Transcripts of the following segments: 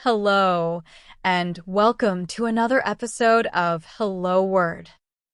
Hello, and welcome to another episode of Hello Word.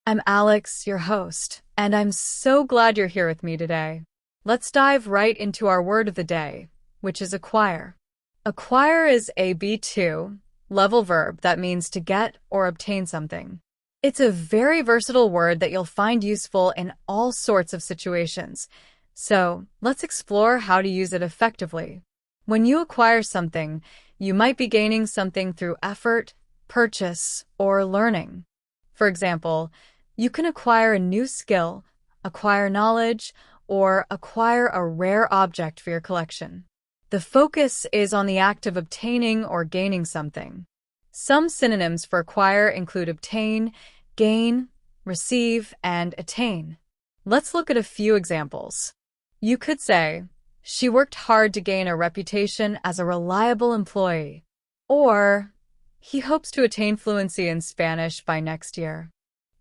I'm Alex, your host, and I'm so glad you're here with me today. Let's dive right into our word of the day, which is acquire. Acquire is a B2 level verb that means to get or obtain something. It's a very versatile word that you'll find useful in all sorts of situations. So let's explore how to use it effectively. When you acquire something, you might be gaining something through effort, purchase, or learning. For example, you can acquire a new skill, acquire knowledge, or acquire a rare object for your collection. The focus is on the act of obtaining or gaining something. Some synonyms for acquire include obtain, gain, receive, and attain. Let's look at a few examples. You could say, she worked hard to gain a reputation as a reliable employee. Or, he hopes to attain fluency in Spanish by next year.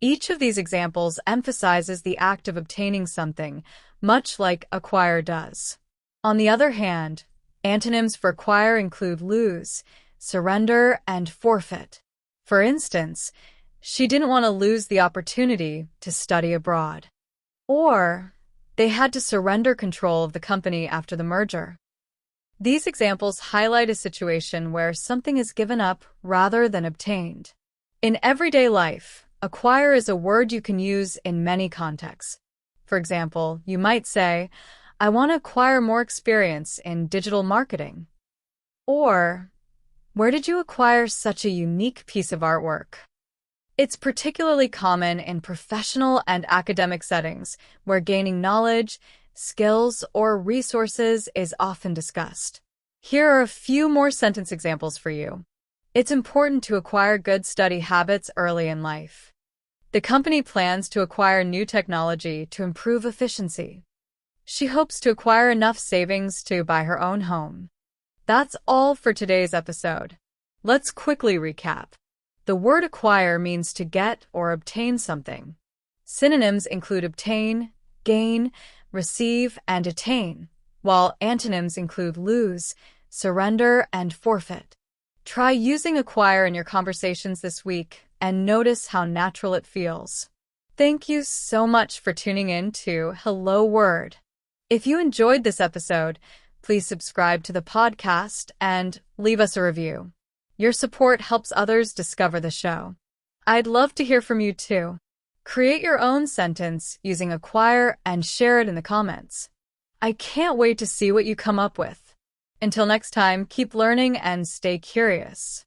Each of these examples emphasizes the act of obtaining something, much like acquire does. On the other hand, antonyms for acquire include lose, surrender, and forfeit. For instance, she didn't want to lose the opportunity to study abroad. Or, they had to surrender control of the company after the merger. These examples highlight a situation where something is given up rather than obtained. In everyday life, acquire is a word you can use in many contexts. For example, you might say, I want to acquire more experience in digital marketing. Or, where did you acquire such a unique piece of artwork? It's particularly common in professional and academic settings where gaining knowledge, skills, or resources is often discussed. Here are a few more sentence examples for you. It's important to acquire good study habits early in life. The company plans to acquire new technology to improve efficiency. She hopes to acquire enough savings to buy her own home. That's all for today's episode. Let's quickly recap. The word acquire means to get or obtain something. Synonyms include obtain, gain, receive, and attain, while antonyms include lose, surrender, and forfeit. Try using acquire in your conversations this week and notice how natural it feels. Thank you so much for tuning in to Hello Word. If you enjoyed this episode, please subscribe to the podcast and leave us a review. Your support helps others discover the show. I'd love to hear from you too. Create your own sentence using acquire and share it in the comments. I can't wait to see what you come up with. Until next time, keep learning and stay curious.